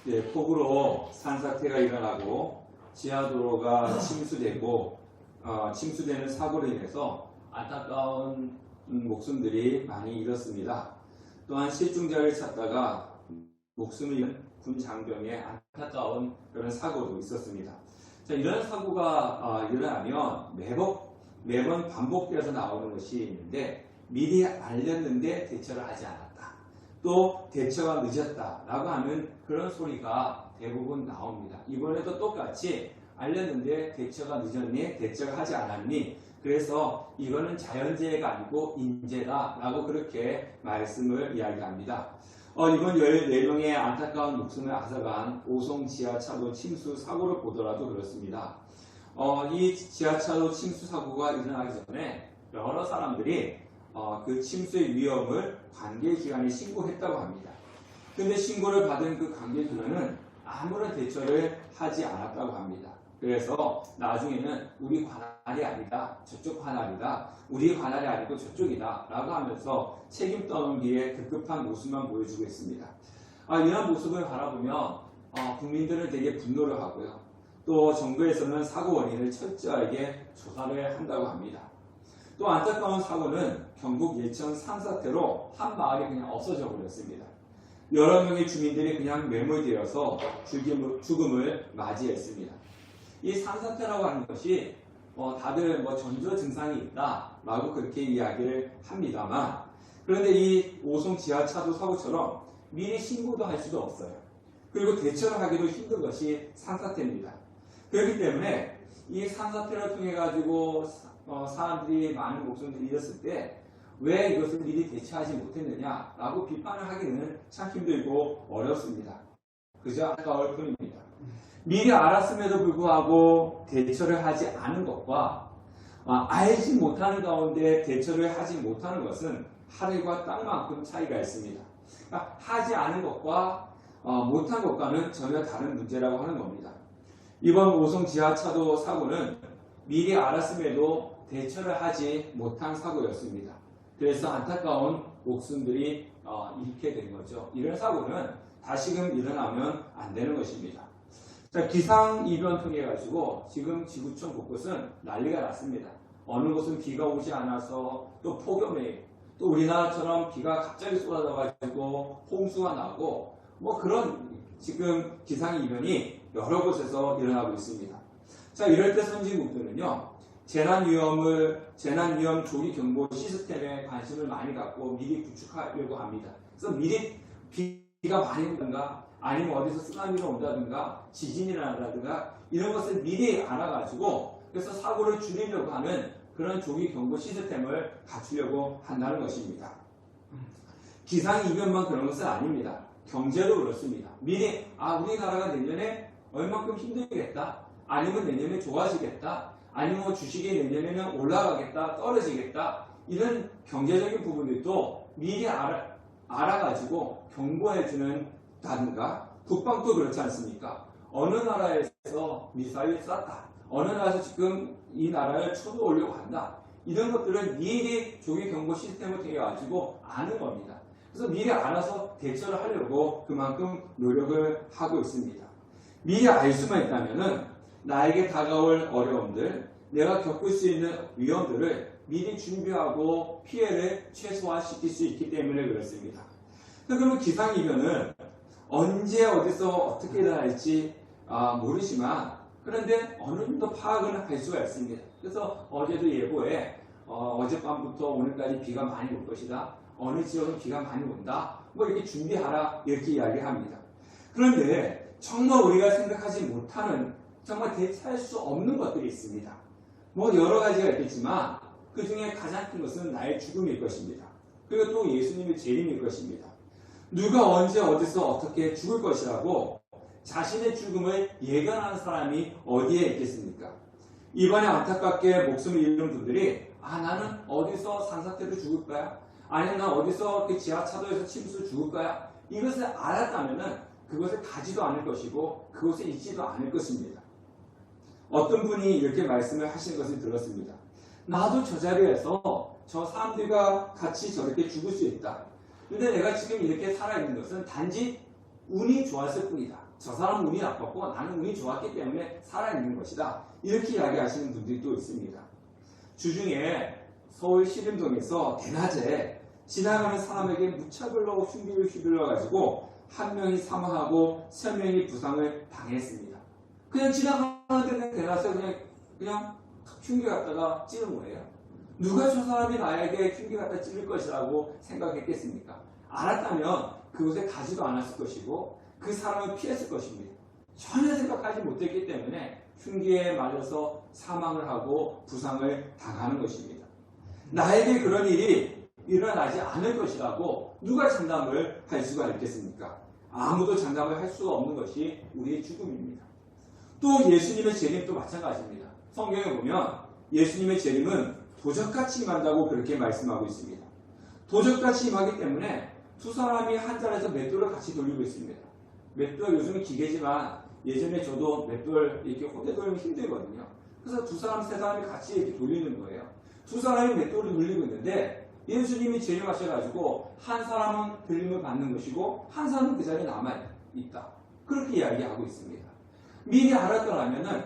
예, 폭우로 산사태가 일어나고 지하도로가 침수되고 침수되는 사고로 인해서 안타까운 목숨들이 많이 잃었습니다. 또한 실종자를 찾다가 목숨을 잃은 군 장병의 안타까운 그런 사고도 있었습니다. 자, 이런 사고가 일어나면 매번 반복되어서 나오는 것이 있는데, 미리 알렸는데 대처를 하지 않았다, 또 대처가 늦었다라고 하는 그런 소리가 대부분 나옵니다. 이번에도 똑같이 알렸는데 대처가 늦었니? 대처가 하지 않았니? 그래서 이거는 자연재해가 아니고 인재다라고 그렇게 말씀을 이야기합니다. 이번 14명의 안타까운 목숨을 앗아간 오송 지하차도 침수 사고를 보더라도 그렇습니다. 이 지하차도 침수 사고가 일어나기 전에 여러 사람들이 그 침수의 위험을 관계기관에 신고했다고 합니다. 그런데 신고를 받은 그 관계기관은 아무런 대처를 하지 않았다고 합니다. 그래서 나중에는 우리 관할이 아니다, 저쪽 관할이다, 우리 관할이 아니고 저쪽이다 라고 하면서 책임 떠넘기에 급급한 모습만 보여주고 있습니다. 이런 모습을 바라보면 국민들은 되게 분노를 하고요. 또 정부에서는 사고 원인을 철저하게 조사를 한다고 합니다. 또 안타까운 사고는 경북 예천 산사태로 한 마을이 그냥 없어져 버렸습니다. 여러 명의 주민들이 그냥 매몰되어서 죽음을 맞이했습니다. 이 산사태라고 하는 것이 다들 전조 증상이 있다라고 그렇게 이야기를 합니다만, 그런데 이 오송 지하차도 사고처럼 미리 신고도 할 수도 없어요. 그리고 대처를 하기도 힘든 것이 산사태입니다. 그렇기 때문에 이 산사태를 통해 가지고 사람들이 많은 목숨을 잃었을 때 왜 이것을 미리 대처하지 못했느냐라고 비판을 하기는 참 힘들고 어렵습니다. 그저 안타까울 뿐입니다. 미리 알았음에도 불구하고 대처를 하지 않은 것과 알지 못하는 가운데 대처를 하지 못하는 것은 하늘과 땅만큼 차이가 있습니다. 그러니까 하지 않은 것과 못한 것과는 전혀 다른 문제라고 하는 겁니다. 이번 오송 지하차도 사고는 미리 알았음에도 대처를 하지 못한 사고였습니다. 그래서 안타까운 목숨들이 잃게 된 거죠. 이런 사고는 다시금 일어나면 안 되는 것입니다. 자, 기상이변 통해 가지고 지금 지구촌 곳곳은 난리가 났습니다. 어느 곳은 비가 오지 않아서 또 폭염에, 또 우리나라처럼 비가 갑자기 쏟아져 가지고 홍수가 나고 그런 지금 기상이변이 여러 곳에서 일어나고 있습니다. 자, 이럴 때 선진국들은요, 재난위험 조기경보 시스템에 관심을 많이 갖고 미리 구축하려고 합니다. 그래서 미리 비가 많이 온다든가, 아니면 어디서 쓰나미가 온다든가, 지진이 나다든가, 이런 것을 미리 알아가지고, 그래서 사고를 줄이려고 하는 그런 조기경보 시스템을 갖추려고 한다는 것입니다. 기상이변만 그런 것은 아닙니다. 경제도 그렇습니다. 미리, 우리나라가 내년에 얼만큼 힘들겠다, 아니면 내년에 좋아지겠다, 아니면 주식이 내년에는 올라가겠다, 떨어지겠다, 이런 경제적인 부분들도 미리 알아가지고 경고해주는 다든가, 북방도 그렇지 않습니까? 어느 나라에서 미사일을 쐈다, 어느 나라에서 지금 이 나라를 쳐들어오려고 한다, 이런 것들은 미리 조기경보 시스템을 통해 가지고 아는 겁니다. 그래서 미리 알아서 대처를 하려고 그만큼 노력을 하고 있습니다. 미리 알 수만 있다면은 나에게 다가올 어려움들, 내가 겪을 수 있는 위험들을 미리 준비하고 피해를 최소화시킬 수 있기 때문에 그렇습니다. 그러면 기상이변은 언제 어디서 어떻게 일어날지 모르지만, 그런데 어느 정도 파악은 할 수가 있습니다. 그래서 어제도 예보에 어젯밤부터 오늘까지 비가 많이 올 것이다, 어느 지역은 비가 많이 온다, 이렇게 준비하라, 이렇게 이야기합니다. 그런데 정말 우리가 생각하지 못하는, 정말 대체할 수 없는 것들이 있습니다. 여러 가지가 있겠지만 그 중에 가장 큰 것은 나의 죽음일 것입니다. 그리고 또 예수님의 재림일 것입니다. 누가 언제 어디서 어떻게 죽을 것이라고 자신의 죽음을 예견하는 사람이 어디에 있겠습니까? 이번에 안타깝게 목숨을 잃는 분들이 나는 어디서 산사태로 죽을 거야? 아니면 난 어디서 지하차도에서 침수 죽을 거야? 이것을 알았다면 그것을 가지도 않을 것이고 그것을 잊지도 않을 것입니다. 어떤 분이 이렇게 말씀을 하시는 것을 들었습니다. 나도 저 자리에서 저 사람들과 같이 저렇게 죽을 수 있다. 근데 내가 지금 이렇게 살아있는 것은 단지 운이 좋았을 뿐이다. 저 사람은 운이 나빴고 나는 운이 좋았기 때문에 살아있는 것이다. 이렇게 이야기하시는 분들이 또 있습니다. 주중에 서울 신림동에서 대낮에 지나가는 사람에게 무차별로 흉기를 휘둘러가지고 한 명이 사망하고 3명이 부상을 당했습니다. 그냥 지나가는 대낮에 그냥 흉기 갖다가 찌른 거예요. 누가 저 사람이 나에게 흉기 갖다 찌를 것이라고 생각했겠습니까? 알았다면 그곳에 가지도 않았을 것이고 그 사람을 피했을 것입니다. 전혀 생각하지 못했기 때문에 흉기에 맞아서 사망을 하고 부상을 당하는 것입니다. 나에게 그런 일이 일어나지 않을 것이라고 누가 장담을 할 수가 있겠습니까? 아무도 장담을 할 수가 없는 것이 우리의 죽음입니다. 또 예수님의 재림도 마찬가지입니다. 성경에 보면 예수님의 재림은 도적같이 임한다고 그렇게 말씀하고 있습니다. 도적같이 임하기 때문에 두 사람이 한 자리에서 맷돌을 같이 돌리고 있습니다. 맷돌 요즘은 기계지만 예전에 저도 맷돌 이렇게 호대 돌리면 힘들거든요. 그래서 두 사람, 세 사람이 같이 이렇게 돌리는 거예요. 두 사람이 맷돌을 돌리고 있는데 예수님이 재림하셔가지고 한 사람은 들림을 받는 것이고 한 사람은 그 자리에 남아있다. 그렇게 이야기하고 있습니다. 미리 알았더라면은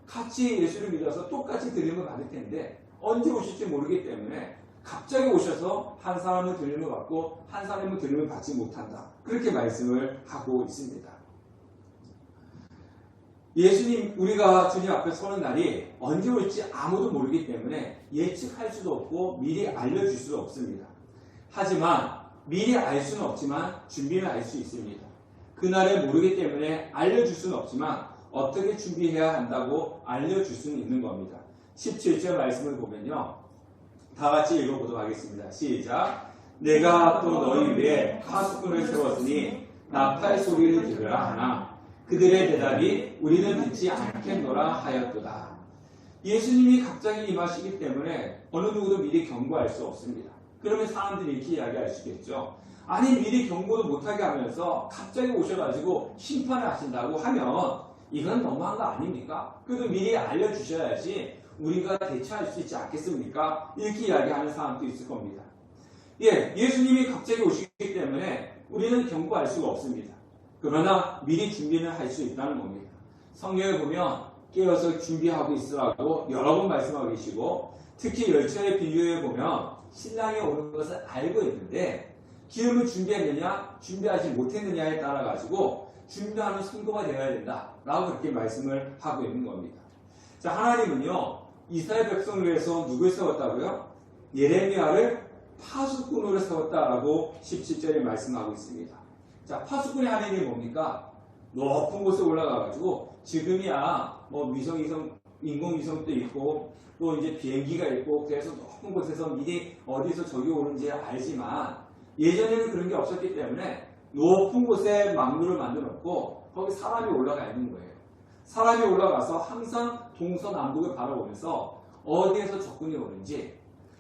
같이 예수를 믿어서 똑같이 들림을 받을 텐데 언제 오실지 모르기 때문에 갑자기 오셔서 한 사람은 들림을 받고 한 사람은 들림을 받지 못한다. 그렇게 말씀을 하고 있습니다. 예수님, 우리가 주님 앞에 서는 날이 언제 올지 아무도 모르기 때문에 예측할 수도 없고 미리 알려줄 수도 없습니다. 하지만 미리 알 수는 없지만 준비는 알 수 있습니다. 그날을 모르기 때문에 알려줄 수는 없지만 어떻게 준비해야 한다고 알려줄 수는 있는 겁니다. 17절 말씀을 보면요. 다 같이 읽어보도록 하겠습니다. 시작. 내가 또 너희 위에 파수꾼을 세웠으니 나팔 소리를 들으라 하나 그들의 대답이 우리는 듣지 않겠노라 하였도다. 예수님이 갑자기 임하시기 때문에 어느 누구도 미리 경고할 수 없습니다. 그러면 사람들이 이렇게 이야기할 수 있겠죠. 아니 미리 경고도 못하게 하면서 갑자기 오셔가지고 심판을 하신다고 하면 이건 너무한 거 아닙니까? 그래도 미리 알려주셔야지 우리가 대처할 수 있지 않겠습니까? 이렇게 이야기하는 사람도 있을 겁니다. 예수님이 갑자기 오시기 때문에 우리는 경고할 수가 없습니다. 그러나 미리 준비는 할 수 있다는 겁니다. 성경에 보면 깨어서 준비하고 있으라고 여러 번 말씀하고 계시고 특히 열처의 비유에 보면 신랑이 오는 것을 알고 있는데 기름을 준비했느냐 준비하지 못했느냐에 따라 가지고 준비하는 선고가 되어야 된다 라고 그렇게 말씀을 하고 있는 겁니다. 자, 하나님은요 이스라엘 백성을 위해서 누굴 세웠다고요? 예레미야를 파수꾼으로 세웠다라고 17절에 말씀하고 있습니다. 자, 파수꾼의 하나님이 뭡니까? 높은 곳에 올라가가지고 지금이야 뭐 인공위성도 있고 또 이제 비행기가 있고 그래서 높은 곳에서 미리 어디서 저기 오는지 알지만 예전에는 그런 게 없었기 때문에 높은 곳에 망루를 만들어 놓고 거기 사람이 올라가 있는 거예요. 사람이 올라가서 항상 동서남북을 바라보면서 어디에서 적군이 오는지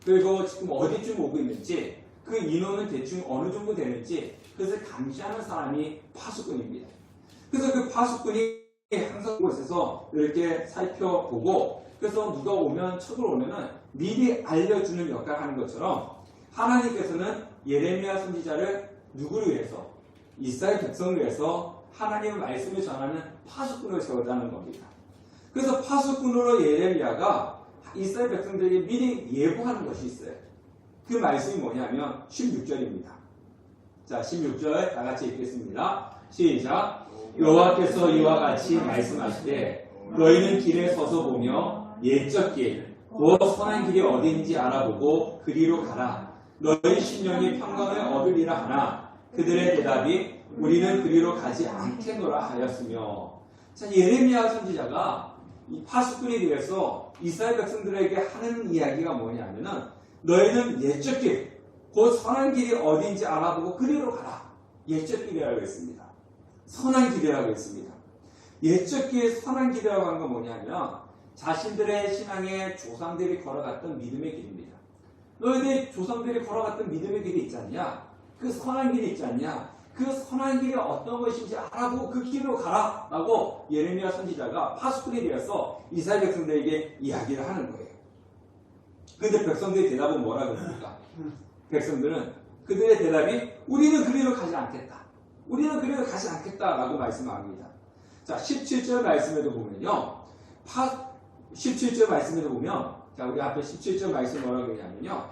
그리고 지금 어디쯤 오고 있는지 그 인원은 대충 어느 정도 되는지 그것을 감시하는 사람이 파수꾼입니다. 그래서 그 파수꾼이 항상 그곳에서 이렇게 살펴보고 그래서 누가 오면 쳐들어오면은 미리 알려주는 역할을 하는 것처럼 하나님께서는 예레미야 선지자를 누구를 위해서 이스라엘 백성을 위해서 하나님의 말씀을 전하는 파수꾼을 세웠다는 겁니다. 그래서 파수꾼으로 예레미야가 이스라엘 백성들에게 미리 예고하는 것이 있어요. 그 말씀이 뭐냐면 16절입니다. 자, 16절 다 같이 읽겠습니다. 시작. 여호와께서 이와 같이 말씀하시되 너희는 길에 서서 보며 옛적 길, 곧 선한 길이 어디인지 알아보고 그리로 가라. 너희 심령이 평강을 얻으리라 하나 그들의 대답이 우리는 그리로 가지 않겠노라 하였으며. 자, 예레미야 선지자가 이 파수꾼에 대해서 이스라엘 백성들에게 하는 이야기가 뭐냐면은 너희는 옛적 길, 곧 선한 길이 어디인지 알아보고 그리로 가라. 옛적 길이라고 했습니다. 선한 길이라고 했습니다. 옛적 길, 선한 길이라고 하는 건 뭐냐면 자신들의 신앙의 조상들이 걸어갔던 믿음의 길입니다. 너희들 조상들이 걸어갔던 믿음의 길이 있지 않냐? 그 선한 길이 있지 않냐? 그 선한 길이 어떤 것인지 알아보고 그 길로 가라 라고 예레미야 선지자가 파수꾼에 대해서 이스라엘 백성들에게 이야기를 하는 거예요. 그런데 백성들의 대답은 뭐라 그럽니까? 백성들은 그들의 대답이 우리는 그리로 가지 않겠다. 우리는 그래도 가지 않겠다라고 말씀합니다. 자, 17절 말씀에도 보면요. 17절 말씀에도 보면, 자, 우리 앞에 17절 말씀 뭐라고 그러냐면요.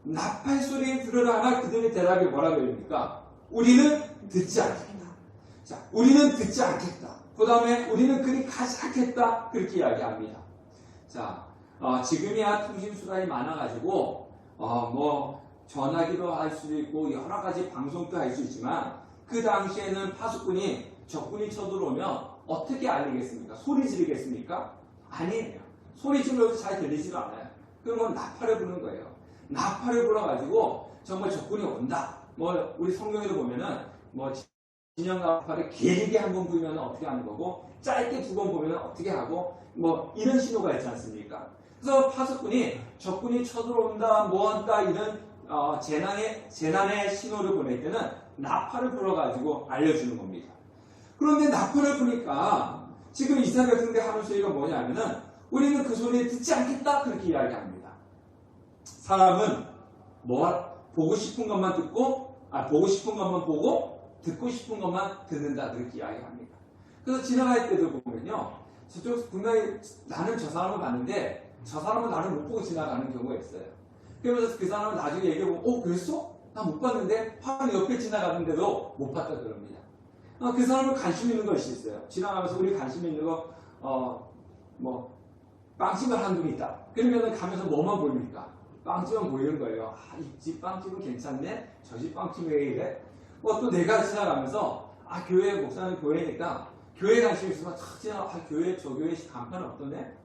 나팔 소리 들으라 하나 그들의 대답이 뭐라고 그럽니까? 우리는 듣지 않겠다. 자, 우리는 듣지 않겠다. 그 다음에 우리는 그리 가지 않겠다. 그렇게 이야기합니다. 자, 지금이야 통신수단이 많아가지고, 뭐, 전화기도 할 수도 있고, 여러 가지 방송도 할 수 있지만, 그 당시에는 파수꾼이 적군이 쳐들어오면 어떻게 알리겠습니까? 소리 지르겠습니까? 아니에요. 소리 질러도 잘 들리지도 않아요. 그러면 나팔을 부는 거예요. 나팔을 불어가지고 정말 적군이 온다. 뭐 우리 성경에도 보면은 뭐 진영 나팔을 길게 한 번 불면 어떻게 하는 거고 짧게 두 번 보면 어떻게 하고 뭐 이런 신호가 있지 않습니까? 그래서 파수꾼이 적군이 쳐들어온다, 뭐한다 이런 재난의 신호를 보낼 때는 나팔을 불어가지고 알려주는 겁니다. 그런데 나팔을 부니까 지금 이스라엘 백성들이 하는 소리가 뭐냐면은 우리는 그 소리를 듣지 않겠다 그렇게 이야기합니다. 사람은 보고 싶은 것만 듣고 보고 싶은 것만 보고 듣고 싶은 것만 듣는다 그렇게 이야기합니다. 그래서 지나갈 때도 보면요. 저쪽 분명히 나는 저 사람을 봤는데 저 사람은 나를 못 보고 지나가는 경우가 있어요. 그러면서 그 사람은 나중에 얘기해보면 그랬어? 나 못 봤는데 바로 옆에 지나가는데도 못 봤다 그럽니다. 그 사람은 관심 있는 것이 있어요. 지나가면서 우리 관심 있는 거 뭐 빵집을 한 분이 있다. 그러면 가면서 뭐만 보입니까? 빵집은 보이는 거예요. 이 집 빵집은 괜찮네? 저 집 빵집 왜 이래? 또 내가 지나가면서 교회 목사님 교회니까 교회 관심이 있으면 탁 지나가 교회 저 교회 간판은 어떠네?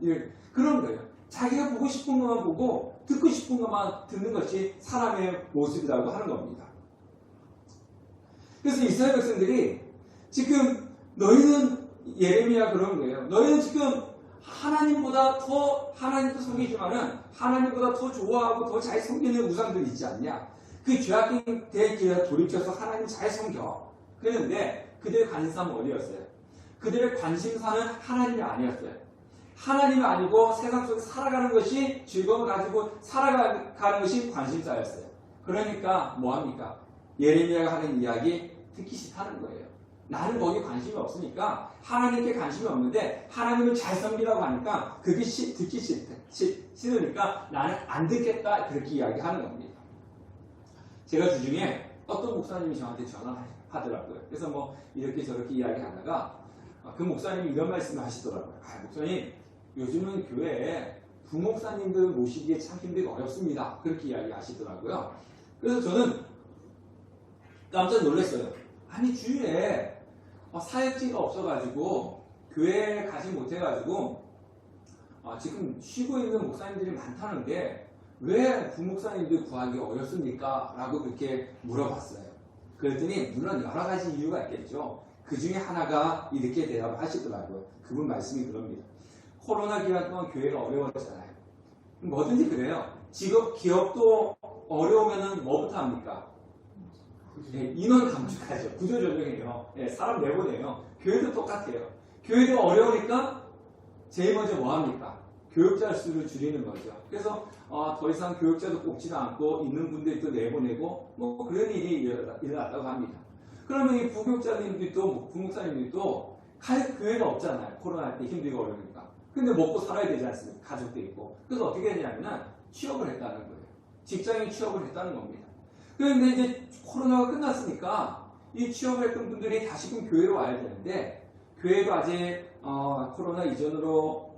그런 거예요. 자기가 보고 싶은 것만 보고 듣고 싶은 것만 듣는 것이 사람의 모습이라고 하는 겁니다. 그래서 이스라엘 백성들이 지금 너희는 예레미야 그런 거예요. 너희는 지금 하나님보다 더 하나님도 섬기지만은 하나님보다 더 좋아하고 더 잘 섬기는 우상들이 있지 않냐? 그 죄악된 대에 돌이켜서 하나님 잘 섬겨. 그랬는데 그들의 관심사는 어디였어요? 그들의 관심사는 하나님이 아니었어요. 하나님이 아니고 세상 속에 살아가는 것이 즐거움을 가지고 살아가는 것이 관심사였어요. 그러니까 뭐합니까? 예레미야가 하는 이야기 듣기 싫다는 거예요. 나는 거기에 관심이 없으니까 하나님께 관심이 없는데 하나님을 잘 섬기라고 하니까 그게 듣기 싫으니까 나는 안 듣겠다 그렇게 이야기하는 겁니다. 제가 주중에 어떤 목사님이 저한테 전화하더라고요. 그래서 뭐 이렇게 저렇게 이야기하다가 그 목사님이 이런 말씀을 하시더라고요. 목사님 요즘은 교회에 부목사님들 모시기에 참 힘들고 어렵습니다. 그렇게 이야기하시더라고요. 그래서 저는 깜짝 놀랐어요. 아니 주위에 사역지가 없어가지고 교회에 가지 못해가지고 지금 쉬고 있는 목사님들이 많다는데 왜 부목사님들 구하기 어렵습니까? 라고 그렇게 물어봤어요. 그랬더니 물론 여러 가지 이유가 있겠죠. 그 중에 하나가 이렇게 대답을 하시더라고요. 그분 말씀이 그럽니다. 코로나 기간 동안 교회가 어려웠잖아요. 뭐든지 그래요. 기업도 어려우면 뭐부터 합니까? 인원 감축하죠. 구조조정해요. 사람 내보내요. 교회도 똑같아요. 교회도 어려우니까 제일 먼저 뭐 합니까? 교육자 수를 줄이는 거죠. 그래서 더 이상 교육자도 뽑지도 않고 있는 분들도 내보내고 뭐 그런 일이 일어났다고 합니다. 그러면 이 부교육자님들도 부목사님들도 갈 교회가 없잖아요. 코로나 때 힘들고 어려우니까. 근데 먹고 살아야 되지 않습니까? 가족도 있고. 그래서 어떻게 했냐면 취업을 했다는 거예요. 직장인 취업을 했다는 겁니다. 그런데 이제 코로나가 끝났으니까 이 취업을 했던 분들이 다시금 교회로 와야 되는데 교회도 아직 코로나 이전으로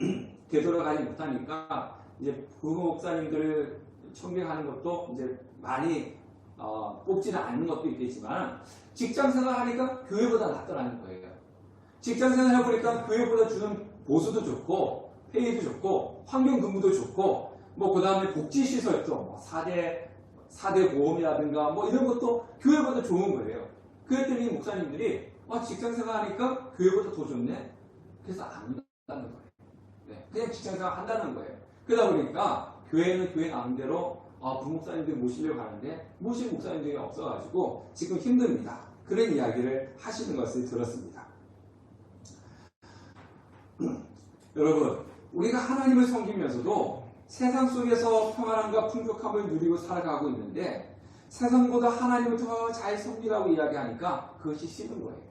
되돌아가지 못하니까 이제 부목사님들을 청빙하는 것도 이제 많이 뽑지는 않는 것도 있겠지만 직장생활 하니까 교회보다 낫더라는 거예요. 직장생활 해보니까 교회보다 주는 보수도 좋고 페이도 좋고 환경근무도 좋고 뭐 그 다음에 복지시설도 뭐 4대 보험이라든가 뭐 이런 것도 교회보다 좋은 거예요. 그랬더니 목사님들이 직장생활 하니까 교회보다 더 좋네? 그래서 안 한다는 거예요. 그냥 직장생활 한다는 거예요. 그러다 보니까 교회는 교회 나름대로 부목사님들 모시려고 하는데 모실 목사님들이 없어가지고 지금 힘듭니다. 그런 이야기를 하시는 것을 들었습니다. 여러분, 우리가 하나님을 섬기면서도 세상 속에서 평안함과 풍족함을 누리고 살아가고 있는데 세상보다 하나님을 더 잘 섬기라고 이야기하니까 그것이 싫은 거예요.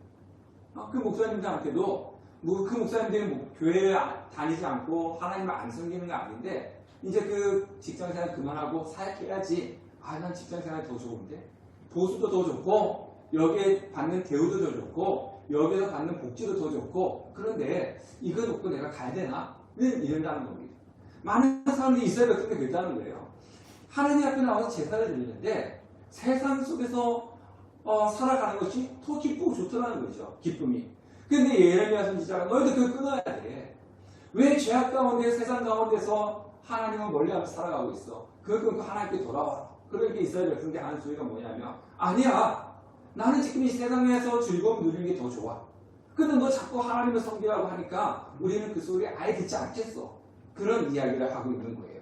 그 목사님들한테도 그 목사님들이 교회에 다니지 않고 하나님을 안 섬기는 거 아닌데 이제 그 직장생활 그만하고 사역해야지. 난 직장생활이 더 좋은데 보수도 더 좋고 여기에 받는 대우도 더 좋고 여기서 받는 복지도 더 좋고 그런데 이거 놓고 내가 가야 되나? 이런다는 겁니다. 많은 사람들이 이스라엘 백성들이 그랬다는 거예요. 하나님 앞에 나와서 제사를 드리는데 세상 속에서 살아가는 것이 더 기쁘고 좋더라는 거죠. 기쁨이. 근데 예레미야 선지자가 너희들 그걸 끊어야 돼. 왜 죄악 가운데 세상 가운데서 하나님을 멀리하면서 살아가고 있어? 그걸 끊고 하나님께 돌아와라. 그러니까 이스라엘 백성들이 하는 소리가 뭐냐면 아니야. 나는 지금 이 세상에서 즐거움 누리는 게 더 좋아. 근데 너 자꾸 하나님을 섬기라고 하니까 우리는 그 소리 아예 듣지 않겠어. 그런 이야기를 하고 있는 거예요.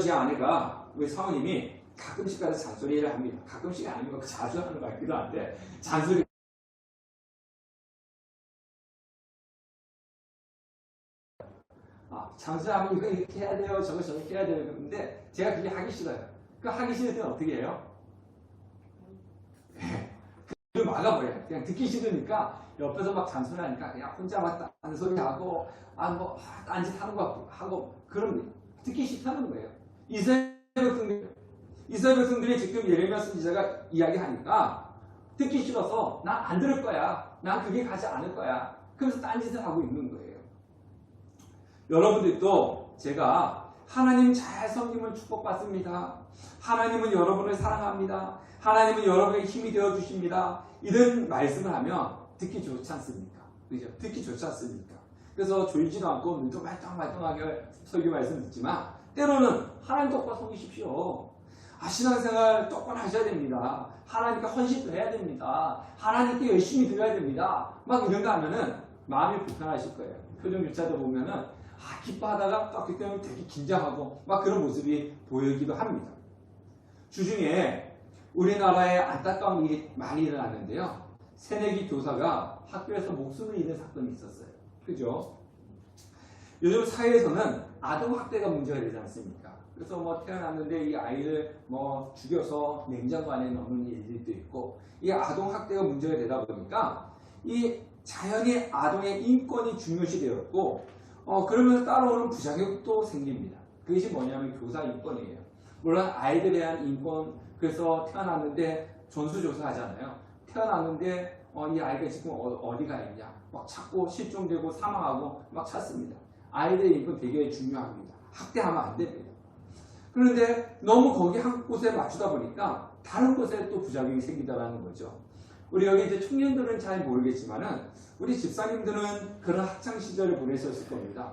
제 아내가 우리 사모님이 가끔씩 가서 잔소리를 합니다. 가끔씩 아니면 자주 하는 것 같기도 한데 잔소리 장수하면 이거 이렇게 해야 돼요. 저거 저렇게 해야 돼요. 그런데 제가 그게 하기 싫어요. 그 하기 싫을 때는 어떻게 해요? 그걸 막아버려요. 그냥 듣기 싫으니까 옆에서 막 잔소리하니까 그냥 혼자 막 딴 소리 하고 딴짓 하는 거 하고 그런 듣기 싫다는 거예요. 이스라엘 백성들이 지금 예레미야 선지자가 이야기하니까 듣기 싫어서 난 안 들을 거야. 난 그게 가지 않을 거야. 그래서 딴짓을 하고 있는 거예요. 여러분들도 제가 하나님 잘 섬김을 축복받습니다. 하나님은 여러분을 사랑합니다. 하나님은 여러분에게 힘이 되어 주십니다. 이런 말씀을 하면 듣기 좋지 않습니까? 그죠? 듣기 좋지 않습니까? 그래서 졸지도 않고 눈도 말똥말똥하게 설교 말씀 듣지만 때로는 하나님 똑바로 섬기십시오. 신앙생활 똑바로 하셔야 됩니다. 하나님께 헌신도 해야 됩니다. 하나님께 열심히 드려야 됩니다. 막 이런 거 하면은 마음이 불편하실 거예요. 표정조차도 보면은 기뻐하다가 딱 그때는 되게 긴장하고 막 그런 모습이 보이기도 합니다. 주중에 우리나라에 안타까운 일이 많이 일어났는데요. 새내기 교사가 학교에서 목숨을 잃은 사건이 있었어요. 그죠? 요즘 사회에서는 아동학대가 문제가 되지 않습니까? 그래서 태어났는데 이 아이를 죽여서 냉장고 안에 넣는 일들도 있고 이 아동학대가 문제가 되다 보니까 이 자연히 아동의 인권이 중요시 되었고 그러면서 따라오는 부작용도 생깁니다. 그것이 뭐냐면 교사 인권이에요. 물론 아이들에 대한 인권, 그래서 태어났는데 전수조사 하잖아요. 태어났는데 이 아이가 지금 어디가 있냐 막 찾고 실종되고 사망하고 막 찾습니다. 아이들의 인권 되게 중요합니다. 학대하면 안 됩니다. 그런데 너무 거기 한 곳에 맞추다 보니까 다른 곳에 또 부작용이 생기다라는 거죠. 우리 여기 이제 청년들은 잘 모르겠지만은 우리 집사님들은 그런 학창 시절을 보내셨을 겁니다.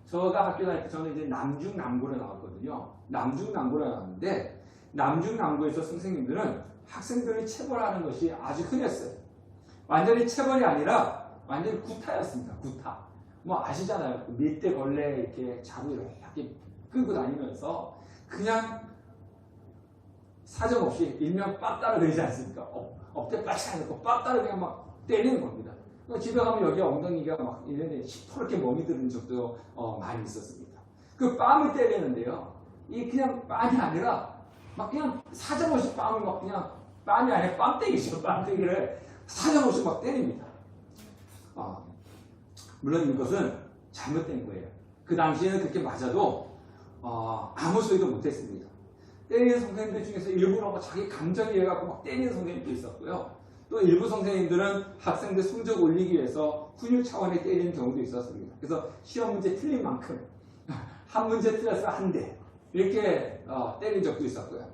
저가 학교 다닐 때 저는 이제 남중남고를 나왔거든요. 남중남고를 나왔는데 남중남고에서 선생님들은 학생들을 체벌하는 것이 아주 흔했어요. 완전히 체벌이 아니라 완전히 구타였습니다. 구타. 아시잖아요. 밀대 걸레 이렇게 자고 이렇게 끌고 다니면서 그냥 사정없이 일명 빠따를 그러지 않습니까? 엎대 빠치 않고 빠따를 그냥 막 때리는 겁니다. 집에 가면 여기 엉덩이가 막 이런데 시퍼렇게 멍이 드는 적도 많이 있었습니다. 그 뺨을 때리는데요. 이 그냥 뺨이 아니라 막 그냥 사정없이 뺨을 막 그냥 뺨이 아니라 뺨때기죠. 뺨때기를 사정없이 막 때립니다. 물론 이것은 잘못된 거예요. 그 당시에는 그렇게 맞아도 아무 소리도 못했습니다. 때리는 선생님들 중에서 일부러 자기 감정이 해갖고 막 때리는 선생님도 있었고요. 또 일부 선생님들은 학생들 성적 올리기 위해서 훈육 차원에 때리는 경우도 있었습니다. 그래서 시험 문제 틀린 만큼 한 문제 틀려서 한 대 이렇게 때린 적도 있었고요.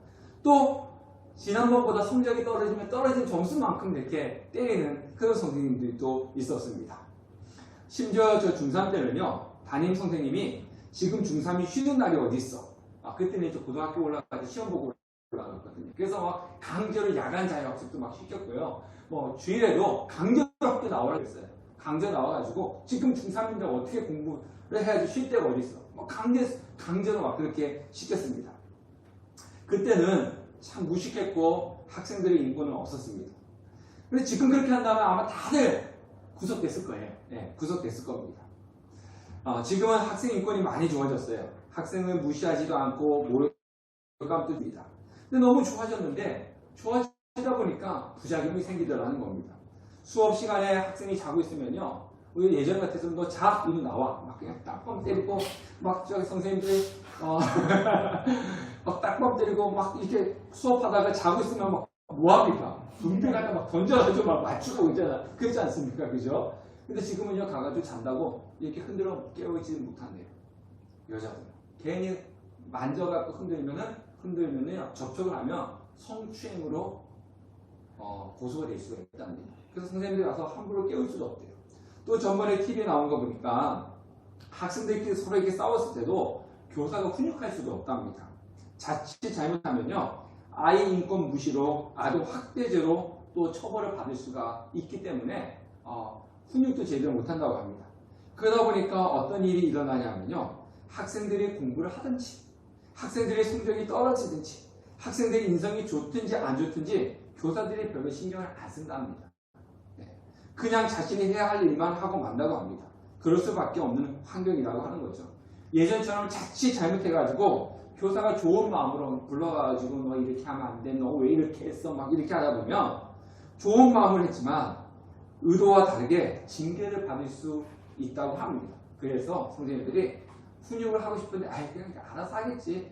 또 지난번보다 성적이 떨어지면 떨어진 점수만큼 이렇게 때리는 그런 선생님들이 또 있었습니다. 심지어 저 중3 때는요. 담임 선생님이 지금 중3이 쉬는 날이 어디 있어? 그때는 이제 고등학교 올라가서 시험 보고 올라갔거든요. 그래서 막 강제로 야간 자율학습도 막 시켰고요. 주일에도 강제로 학교 나오라고 했어요. 강제 나와가지고 지금 중3인데 어떻게 공부를 해야지 쉴 데가 어디 있어? 강제로 막 그렇게 시켰습니다. 그때는 참 무식했고 학생들의 인권은 없었습니다. 근데 지금 그렇게 한다면 아마 다들 구속됐을 거예요. 네, 구속됐을 겁니다. 지금은 학생 인권이 많이 좋아졌어요. 학생을 무시하지도 않고 모욕감도 줍니다. 근데 너무 좋아졌는데 좋아지다 보니까 부작용이 생기더라는 겁니다. 수업 시간에 학생이 자고 있으면요. 우리 예전 같았으면 너 자, 이리 나와. 막 그냥 딱밤 때리고 막 저기 선생님들이 막 딱밤 때리고 막 이렇게 수업하다가 자고 있으면 막 뭐합니까? 둥대 갖다 막 던져가지고 막 맞추고 있잖아. 그렇지 않습니까? 그죠? 근데 지금은요, 가가지고 잔다고 이렇게 흔들어 깨우지 못한대요. 여자분. 괜히 만져갖고 흔들면은요, 접촉을 하면 성추행으로 고소가 될 수가 있답니다. 그래서 선생님들이 와서 함부로 깨울 수도 없대요. 또 전번에 TV에 나온 거 보니까 학생들끼리 서로 이렇게 싸웠을 때도 교사가 훈육할 수도 없답니다. 자칫 잘못하면요, 아이 인권 무시로 아동 학대죄로 또 처벌을 받을 수가 있기 때문에 훈육도 제대로 못한다고 합니다. 그러다 보니까 어떤 일이 일어나냐면요, 학생들이 공부를 하든지 학생들의 성적이 떨어지든지 학생들의 인성이 좋든지 안 좋든지 교사들이 별로 신경을 안 쓴답니다. 그냥 자신이 해야 할 일만 하고 만다고 합니다. 그럴 수밖에 없는 환경이라고 하는 거죠. 예전처럼 자칫 잘못해가지고 교사가 좋은 마음으로 불러가지고 너 이렇게 하면 안 돼, 너 왜 이렇게 했어, 막 이렇게 하다 보면 좋은 마음을 했지만 의도와 다르게 징계를 받을 수 있다고 합니다. 그래서 선생님들이 훈육을 하고 싶은데 그냥 알아서 하겠지,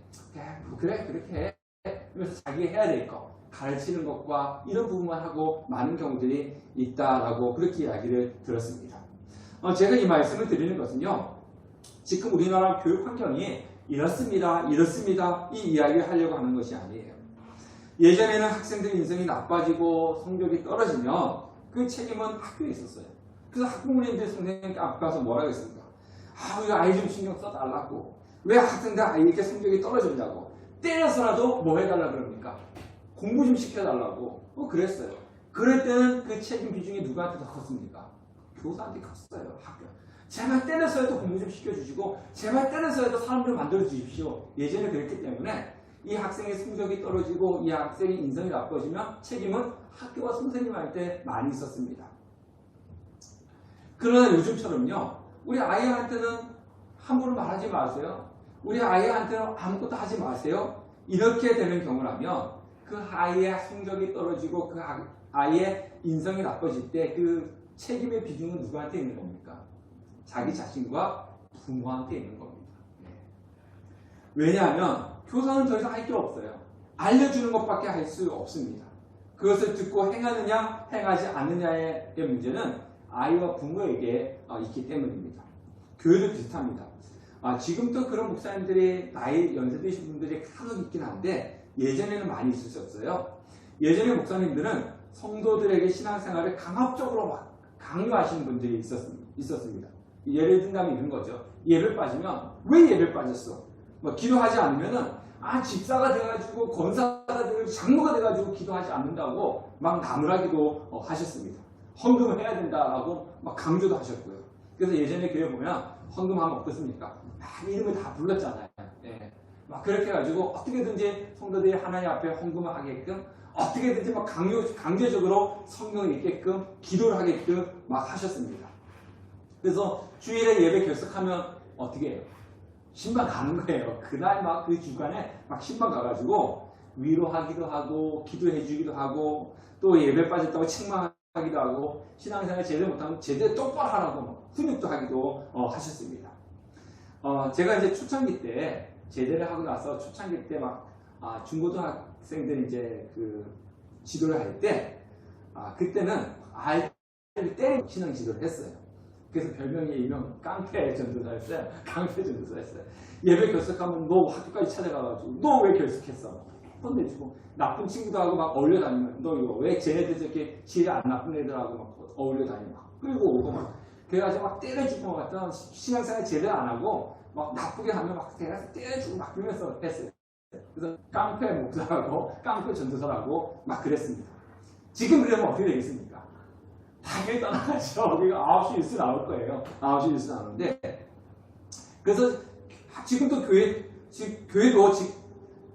그래 그렇게 해, 그래서 자기 해야 될 거 가르치는 것과 이런 부분만 하고 많은 경우들이 있다라고 그렇게 이야기를 들었습니다. 제가 이 말씀을 드리는 것은요, 지금 우리나라 교육 환경이 이렇습니다 이 이야기를 하려고 하는 것이 아니에요. 예전에는 학생들 인성이 나빠지고 성적이 떨어지면 그 책임은 학교에 있었어요. 그래서 학부모님들 선생님께 앞에 가서 뭐라고 했습니까? 우리 아이 좀 신경 써달라고. 왜 학생들 아이 이렇게 성적이 떨어졌냐고. 때려서라도 뭐 해달라 그럽니까? 공부 좀 시켜달라고. 그랬어요. 그럴 때는 그 책임 비중이 누구한테 더 컸습니까? 교사한테 컸어요. 학교. 제발 때려서라도 공부 좀 시켜주시고 제발 때려서라도 사람들 만들어 주십시오. 예전에 그랬기 때문에 이 학생의 성적이 떨어지고 이 학생의 인성이 나빠지면 책임은 학교와 선생님한테 많이 있었습니다. 그러나 요즘처럼요, 우리 아이한테는 함부로 말하지 마세요. 우리 아이한테는 아무것도 하지 마세요. 이렇게 되는 경우라면 그 아이의 성적이 떨어지고 그 아이의 인성이 나빠질 때 그 책임의 비중은 누구한테 있는 겁니까? 자기 자신과 부모한테 있는 겁니다. 왜냐하면 교사는 더 이상 할 게 없어요. 알려주는 것밖에 할 수 없습니다. 그것을 듣고 행하느냐 행하지 않느냐의 문제는 아이와 부모에게 있기 때문입니다. 교회도 비슷합니다. 지금도 그런 목사님들이 나이 연세 드신 분들이 간혹 있긴 한데 예전에는 많이 있으셨어요. 예전에 목사님들은 성도들에게 신앙생활을 강압적으로 막 강요하시는 분들이 있었습니다. 예를 든다면 이런 거죠. 예를 빠지면 왜 예를 빠졌어? 기도하지 않으면은 집사가 돼가지고 권사가 돼가지고 장로가 돼가지고 기도하지 않는다고 막 나무라기도 하셨습니다. 헌금을 해야 된다라고 막 강조도 하셨고요. 그래서 예전에 교회 보면 헌금하면 어떻습니까? 이름을 다 불렀잖아요. 막 그렇게 해가지고 어떻게든지 성도들이 하나님 앞에 헌금을 하게끔 어떻게든지 막 강제적으로 성경을 읽게끔 기도를 하게끔 막 하셨습니다. 그래서 주일에 예배 결석하면 어떻게 해요? 신방 가는 거예요. 그날 막 그 주간에 막 신방 가가지고 위로하기도 하고 기도해 주기도 하고 또 예배 빠졌다고 책망하기도 하고 신앙생활 제대로 못하면 제대로 똑바로 하라고 훈육도 하기도 하셨습니다. 제가 이제 초창기 때 제대를 하고 나서 초창기 때 막 중고등학생들 이제 그 지도를 할 때 그때는 아이들을 때리고 신앙 지도를 했어요. 그래서 별명이 일명 깡패 전도사였어요. 깡패 전도사였어요. 예배 결석하면 너 학교까지 찾아가가지고 너 왜 결석했어? 혼내주고 나쁜 친구도 하고 막 어울려 다니면 너 이거 왜 쟤네들 저렇게 지혜가 안 나쁜 애들하고 막 어울려 다니고 막 끌고 오고 막 그래가지고 막 때려주고 막 같은 신앙생활 제대로 안 하고 막 나쁘게 하면 막 때려주고 막 그러면서 했어요. 그래서 깡패 목사라고 깡패 전도사라고 막 그랬습니다. 지금 그러면 어떻게 되겠습니까? 당연히 떠나가죠. 우리가 9시 뉴스 나올 거예요. 9시 뉴스 나오는데 그래서 지금도 교회도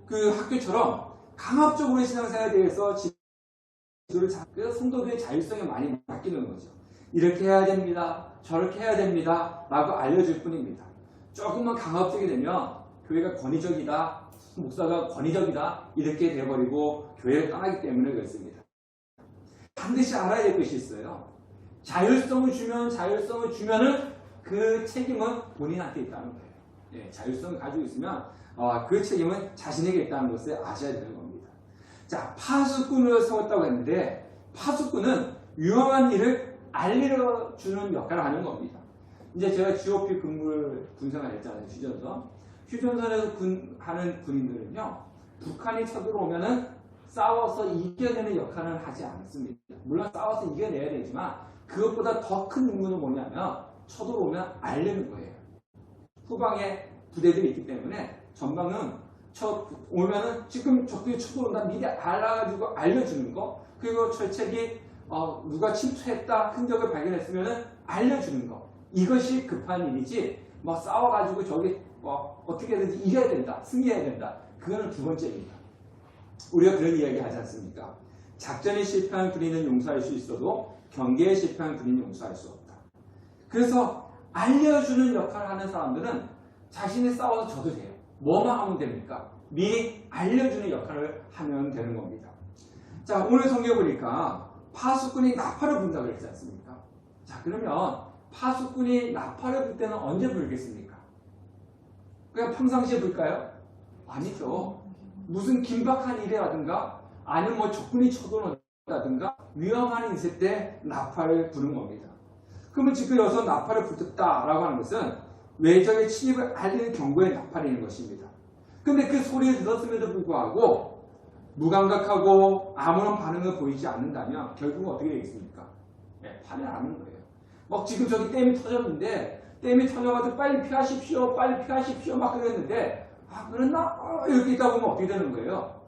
그 학교처럼 강압적으로 신앙생활에 대해서 지도를 그래서 성도들의 자율성에 많이 바뀌는 거죠. 이렇게 해야 됩니다. 저렇게 해야 됩니다. 라고 알려줄 뿐입니다. 조금만 강압적이 되면 교회가 권위적이다. 목사가 권위적이다 이렇게 돼버리고 교회를 떠나기 때문에 그렇습니다. 반드시 알아야 될 것이 있어요. 자율성을 주면은 그 책임은 본인한테 있다는 거예요. 예, 자율성을 가지고 있으면 그 책임은 자신에게 있다는 것을 아셔야 되는 겁니다. 자, 파수꾼을 세웠다고 했는데 파수꾼은 유용한 일을 알려주는 역할을 하는 겁니다. 이제 제가 GOP 근무를 군생활 했잖아요. 휴전선. 휴전선에서 하는 군인들은요, 북한이 쳐들어오면은 싸워서 이겨내는 역할은 하지 않습니다. 물론 싸워서 이겨내야 되지만 그것보다 더 큰 임무는 뭐냐면 쳐들어오면 알리는 거예요. 후방에 부대들이 있기 때문에 전방은 오면은 지금 적들이 쳐들어온다 미리 알아가지고 알려주는 거, 그리고 철책이 누가 침투했다 흔적을 발견했으면은 알려주는 거, 이것이 급한 일이지 뭐 싸워가지고 저기 어떻게든지 이겨야 된다, 승리해야 된다, 그거는 두 번째입니다. 우리가 그런 이야기 하지 않습니까? 작전이 실패한 군인은 용서할 수 있어도 경계에 실패한 군인은 용서할 수 없다. 그래서 알려주는 역할을 하는 사람들은 자신이 싸워서 져도 돼요. 뭐만 하면 됩니까? 미리 알려주는 역할을 하면 되는 겁니다. 자, 오늘 성경에 보니까 파수꾼이 나팔을 분다고 그랬지 않습니까? 자, 그러면 파수꾼이 나팔을 불 때는 언제 불겠습니까? 그냥 평상시에 불까요? 아니죠. 무슨 긴박한 일이라든가 아니면 뭐 적군이 쳐들어온다든가 위험한 일이 있을 때 나팔을 부는 겁니다. 그러면 지금 여기서 나팔을 불었다라고 하는 것은 외적의 침입을 알리는 경고의 나팔인 것입니다. 근데 그 소리를 들었음에도 불구하고 무감각하고 아무런 반응을 보이지 않는다면 결국은 어떻게 되겠습니까? 네, 파멸 안 하는 거예요. 막 지금 저기 댐이 터졌는데 댐이 터져가지고 빨리 피하십시오, 빨리 피하십시오 막 그랬는데 그랬나? 이렇게 있다 보면 어떻게 되는 거예요?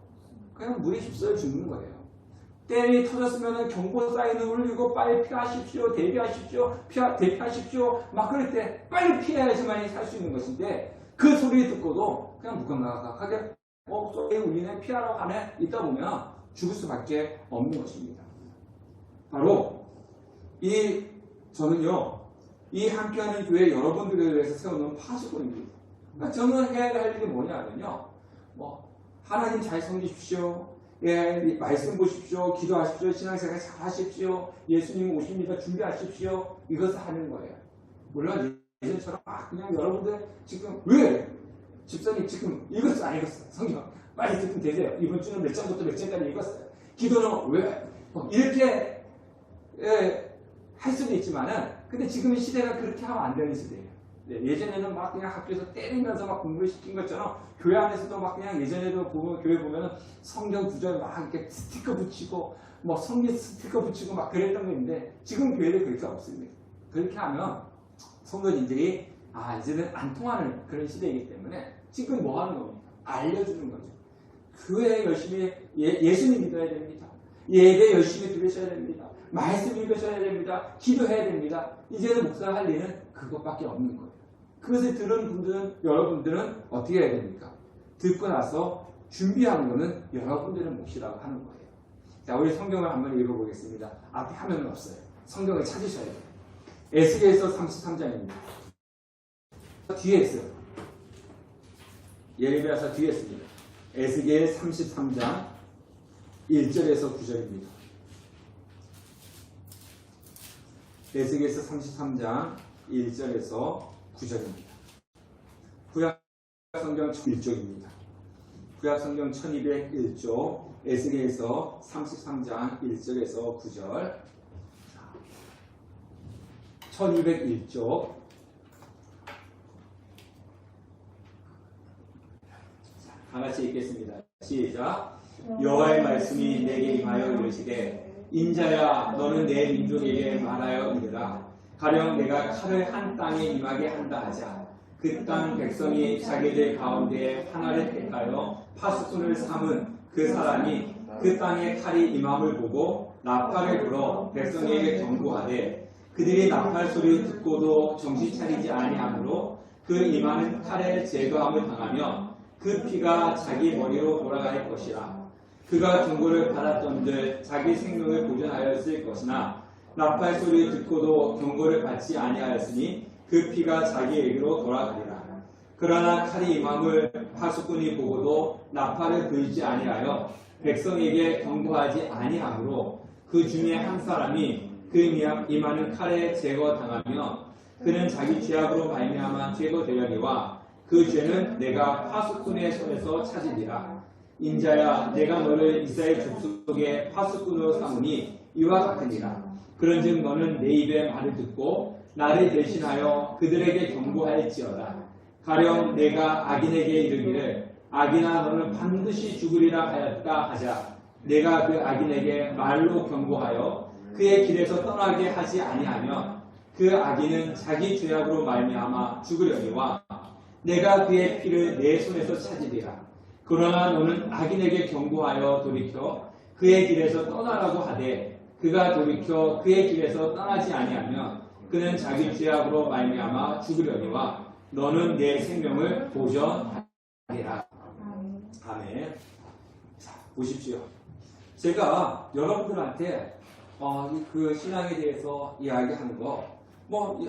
그냥 물에 휩쓸려 죽는 거예요. 댐이 터졌으면 경고 사인을 울리고 빨리 피하십시오, 대비하십시오, 대피하십시오 막 그럴 때 빨리 피해야지만 살 수 있는 것인데 그 소리 듣고도 그냥 무감각하게 소리 울리네, 피하라고 하네, 있다 보면 죽을 수밖에 없는 것입니다. 바로 저는요, 이 함께하는 교회 여러분들을 위해서 세우는 파수꾼입니다. 그러니까 저는 해야 할 일이 뭐냐면요, 하나님 잘 섬기십시오. 예, 말씀 보십시오. 기도하십시오. 신앙생활 잘 하십시오. 예수님 오십니다. 준비하십시오. 이것을 하는 거예요. 물론 예전처럼 그냥 여러분들 지금 왜 집사님 지금 읽었어 안 읽었어요? 성경 빨리 듣면 되세요. 이번 주는 몇 장부터 몇 장까지 읽었어요. 기도는 왜 이렇게 할 수도 있지만은 근데 지금 시대가 그렇게 하면 안 되는 시대예요. 네, 예전에는 막 그냥 학교에서 때리면서 막 공부를 시킨 것처럼 교회 안에서도 막 그냥 예전에도 교회 보면은 성경 구절 막 이렇게 스티커 붙이고 뭐 성경 스티커 붙이고 막 그랬던 거 있는데 지금 교회도 그렇게 없습니다. 그렇게 하면 성도님들이 이제는 안 통하는 그런 시대이기 때문에 지금 뭐 하는 겁니까? 알려주는 거죠. 교회 열심히 예수님 믿어야 됩니다. 예배 열심히 드리셔야 됩니다. 말씀 읽으셔야 됩니다. 기도해야 됩니다. 이제는 목사가 할 일은 그것밖에 없는 거예요. 그것을 들은 여러분들은 어떻게 해야 됩니까? 듣고 나서 준비하는 것은 여러분들의 몫이라고 하는 거예요. 자, 우리 성경을 한번 읽어보겠습니다. 앞에 화면은 없어요. 성경을 찾으셔야 돼요. 에스겔서 33장입니다. 뒤에 있어요. 예레미야서 뒤에 있습니다. 에스겔 33장 1절에서 9절입니다. 에스겔서 33장 1절에서 9절입니다. 구약성경 1쪽입니다. 구약성경 1201쪽 에스겔서 33장 1절에서 9절 1201쪽 다같이 읽겠습니다. 시작. 여호와의 말씀이 내게 임하여 이르시되 인자야 너는 내 민족에게 말하여 이르라. 가령 내가 칼을 한 땅에 임하게 한다 하자. 그 땅 백성이 자기들 가운데 하나를 택하여 파수꾼을 삼은 그 사람이 그 땅에 칼이 임함을 보고 나팔을 불어 백성에게 경고하되 그들이 나팔 소리를 듣고도 정신 차리지 아니하므로 그 임하는 칼에 제거함을 당하며 그 피가 자기 머리로 돌아갈 것이라. 그가 경고를 받았던들 자기 생명을 보존하였을 것이나 나팔 소리를 듣고도 경고를 받지 아니하였으니 그 피가 자기에게로 돌아가리라. 그러나 칼이 임함을 파수꾼이 보고도 나팔을 불지 아니하여 백성에게 경고하지 아니하므로 그 중에 한 사람이 그 임하는 칼에 제거당하며 그는 자기 죄악으로 말미암아 제거되려니와 그 죄는 내가 파수꾼의 손에서 찾으리라. 인자야, 내가 너를 이스라엘 족속의 파수꾼으로 삼으니 이와 같으니라. 그런즉 너는 내 입의 말을 듣고 나를 대신하여 그들에게 경고할지어다. 가령 내가 악인에게 이르기를 악인아 너는 반드시 죽으리라 하였다 하자 내가 그 악인에게 말로 경고하여 그의 길에서 떠나게 하지 아니하면 그 악인은 자기 죄악으로 말미암아 죽으려니와 내가 그의 피를 내 손에서 찾으리라. 그러나 너는 악인에게 경고하여 돌이켜 그의 길에서 떠나라고 하되 그가 돌이켜 그의 길에서 떠나지 아니하면 그는 자기 죄악으로 말미암아 죽으려니와 너는 내 생명을 보전하리라. 아멘. 자, 보십시오. 제가 여러분들한테 그 신앙에 대해서 이야기하는 거,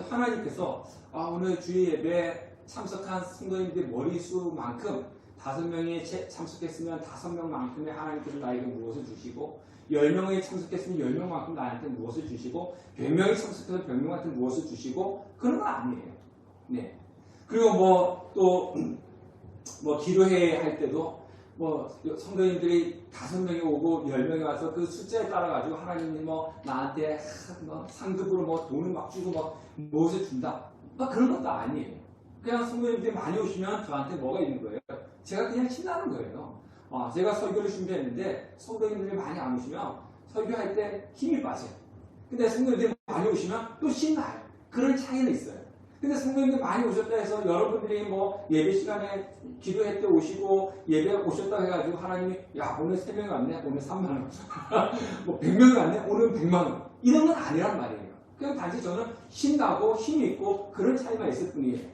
하나님께서 오늘 주일 예배 참석한 성도님들 머리수만큼 5명이 참석했으면 5명만큼의 하나님께서 나에게 무엇을 주시고 10명이 참석했으면 10명만큼 나한테 무엇을 주시고 100명이 참석해서 100명한테 무엇을 주시고 그런 건 아니에요. 네. 그리고 기도회 할 때도 성도님들이 5명이 오고 10명이 와서 그 숫자에 따라 가지고 하나님이 나한테 상급으로 돈을 막 주고 무엇을 준다. 그런 것도 아니에요. 그냥 성도님들이 많이 오시면 저한테 뭐가 있는 거예요? 제가 그냥 신나는 거예요. 제가 설교를 준비했는데 성도님들이 많이 안 오시면 설교할 때 힘이 빠져요. 근데 성도님들이 많이 오시면 또 신나요. 그런 차이는 있어요. 근데 성도님들 많이 오셨다 해서 여러분들이 예배 시간에 기도회 때 오시고 예배 오셨다 해가지고 하나님이 오늘 3명이 왔네? 오늘 3만원. 100명이 왔네? 오늘 100만원. 이런 건 아니란 말이에요. 그냥 단지 저는 신나고 힘이 있고 그런 차이만 있을 뿐이에요.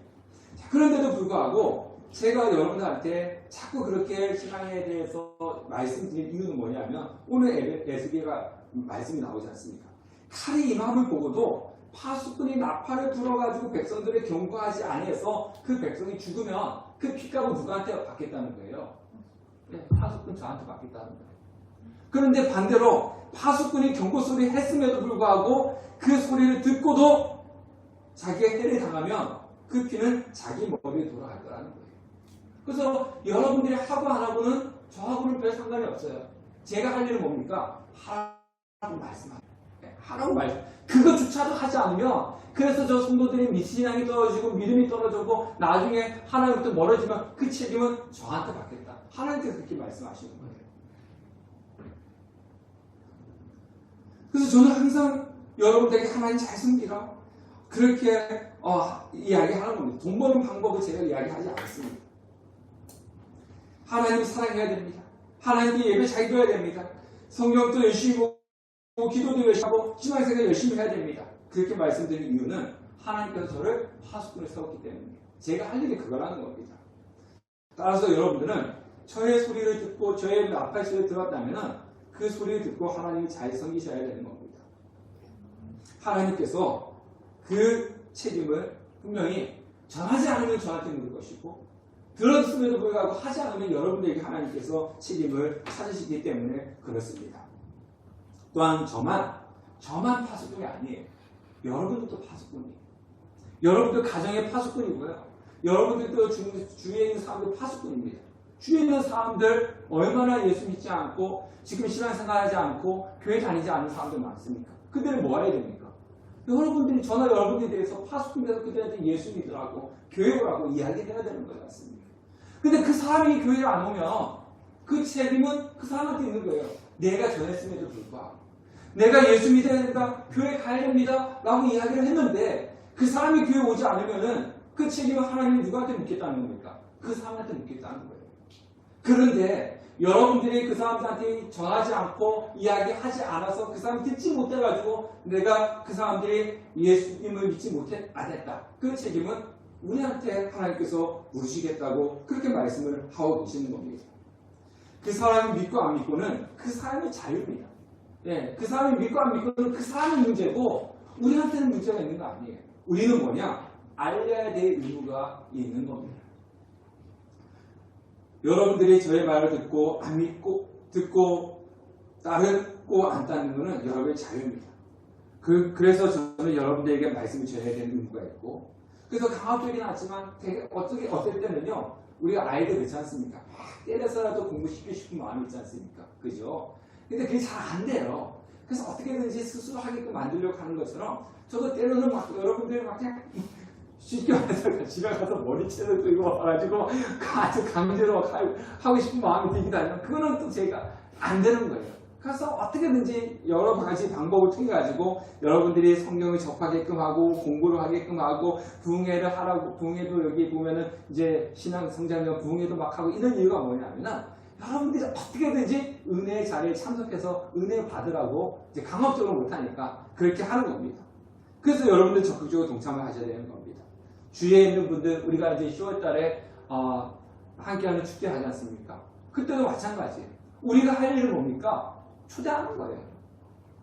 자, 그런데도 불구하고 제가 여러분들한테 자꾸 그렇게 신앙에 대해서 말씀드린 이유는 뭐냐면 오늘 에스겔가 말씀이 나오지 않습니까? 칼이 임함을 보고도 파수꾼이 나팔을 불어가지고 백성들을 경고하지 아니해서 그 백성이 죽으면 그 피값은 누구한테 받겠다는 거예요? 네, 파수꾼 저한테 받겠다는 거예요. 그런데 반대로 파수꾼이 경고 소리 했음에도 불구하고 그 소리를 듣고도 자기가 해를 당하면 그 피는 자기 머리에 돌아갈 거라는 거예요. 그래서 여러분들이 하고 안 하고는 저하고는 별 상관이 없어요. 제가 할 일은 뭡니까? 하라고 말씀하세요. 하라고 말씀. 그것조차도 하지 않으면 그래서 저 성도들이 미신앙이 떨어지고 믿음이 떨어지고 나중에 하나님부터 멀어지면 그 책임은 저한테 받겠다. 하나님께서 그렇게 말씀하시는 거예요. 그래서 저는 항상 여러분들에게 하나님 잘 섬기라 그렇게 이야기하는 겁니다. 돈 버는 방법을 제가 이야기하지 않습니다. 하나님 사랑해야 됩니다. 하나님께 예배 잘 드려야 됩니다. 성경도 열심히 보고 기도도 열심히 하고 신앙생활 열심히 해야 됩니다. 그렇게 말씀드린 이유는 하나님께서 저를 파수꾼을 세웠기 때문입니다. 제가 할 일이 그거라는 겁니다. 따라서 여러분들은 저의 소리를 듣고 저의 나팔 소리를 들었다면 그 소리를 듣고 하나님이 잘 섬기셔야 되는 겁니다. 하나님께서 그 책임을 분명히 전하지 않으면 저한테 물을 것이고 들었음에도 불구하고 하지 않으면 여러분들에게 하나님께서 책임을 찾으시기 때문에 그렇습니다. 또한 저만 파수꾼이 아니에요. 여러분들도 파수꾼이에요. 여러분들 가정의 파수꾼이고요. 여러분들도 주위에 있는 사람들 파수꾼입니다. 주위에 있는 사람들 얼마나 예수 믿지 않고 지금 신앙생활하지 않고 교회 다니지 않는 사람들 많습니까? 그들은 뭐 해야 됩니까? 여러분들이 저나 여러분들에 대해서 파수꾼에서 그들한테 예수 믿으라고 교회 오라고 이야기해야 되는 것 같습니다. 근데 그 사람이 교회를 안 오면 그 책임은 그 사람한테 있는 거예요. 내가 전했음에도 불구하고 내가 예수 믿어야 된다, 교회 가야 됩니다 라고 이야기를 했는데 그 사람이 교회 오지 않으면은 그 책임을 하나님이 누구한테 묻겠다는 겁니까? 그 사람한테 묻겠다는 거예요. 그런데 여러분들이 그 사람들한테 전하지 않고 이야기하지 않아서 그 사람이 듣지 못해가지고 내가 그 사람들이 예수님을 믿지 못했다. 그 책임은 우리한테 하나님께서 물으시겠다고 그렇게 말씀을 하고 계시는 겁니다. 그 사람이 믿고 안 믿고는 그 사람의 자유입니다. 네, 그 사람이 믿고 안 믿고는 그 사람의 문제고 우리한테는 문제가 있는 거 아니에요. 우리는 뭐냐? 알려야 될 의무가 있는 겁니다. 여러분들이 저의 말을 듣고 안 믿고 듣고 따르고 안 따르는 것은 여러분의 자유입니다. 그래서 저는 여러분들에게 말씀을 전해야 되는 의무가 있고, 그래서 강압적이긴 하지만 어떨 때는요, 우리가 아이들 그렇지 않습니까? 막 때려서라도 공부시키고 싶은 마음이 있지 않습니까? 그죠? 근데 그게 잘 안 돼요. 그래서 어떻게든지 스스로 하게끔 만들려고 하는 것처럼, 저도 때로는 막 여러분들이 막 그냥 쉽게 말해서 집에 가서 머리채를 들고 와가지고 아주 강제로 하고 싶은 마음이 들기도 하지만, 그거는 또 제가 안 되는 거예요. 그래서 어떻게든지 여러 가지 방법을 통해 가지고 여러분들이 성경을 접하게끔 하고 공부를 하게끔 하고 부흥회를 하라고, 부흥회도 여기 보면은 이제 신앙 성장형 부흥회도 막 하고, 이런 이유가 뭐냐면은 여러분들이 어떻게든지 은혜의 자리에 참석해서 은혜 받으라고 이제 강압적으로 못하니까 그렇게 하는 겁니다. 그래서 여러분들 적극적으로 동참을 하셔야 되는 겁니다. 주위에 있는 분들, 우리가 이제 10월 달에 함께하는 축제 하지 않습니까? 그때도 마찬가지예요. 우리가 할 일은 뭡니까? 초대하는 거예요.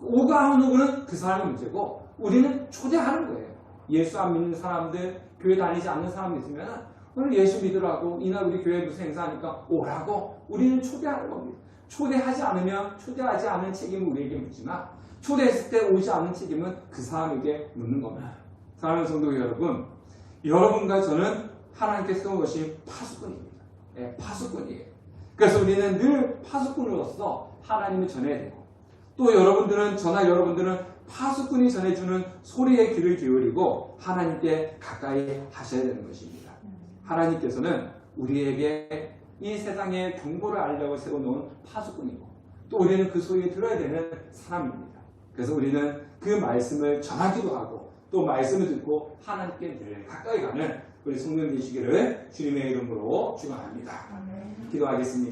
오고 안 오고는 그 사람의 문제고, 우리는 초대하는 거예요. 예수 안 믿는 사람들, 교회 다니지 않는 사람이 있으면 오늘 예수 믿으라고, 이날 우리 교회 무슨 행사하니까 오라고, 우리는 초대하는 겁니다. 초대하지 않으면 초대하지 않은 책임은 우리에게 묻지만, 초대했을 때 오지 않는 책임은 그 사람에게 묻는 겁니다. 사랑하는 성도 여러분, 여러분과 저는 하나님께 세워오신 파수꾼입니다. 네, 파수꾼이에요. 그래서 우리는 늘 파수꾼으로서 하나님을 전해야 되고, 또 여러분들은, 저나 여러분들은 파수꾼이 전해주는 소리의 귀를 기울이고 하나님께 가까이 하셔야 되는 것입니다. 하나님께서는 우리에게 이 세상의 경고를 알려고 세워놓은 파수꾼이고, 또 우리는 그 소리를 들어야 되는 사람입니다. 그래서 우리는 그 말씀을 전하기도 하고, 또 말씀을 듣고 하나님께 늘 가까이 가는 우리 성령 되시기를 주님의 이름으로 축원합니다. 기도하겠습니다.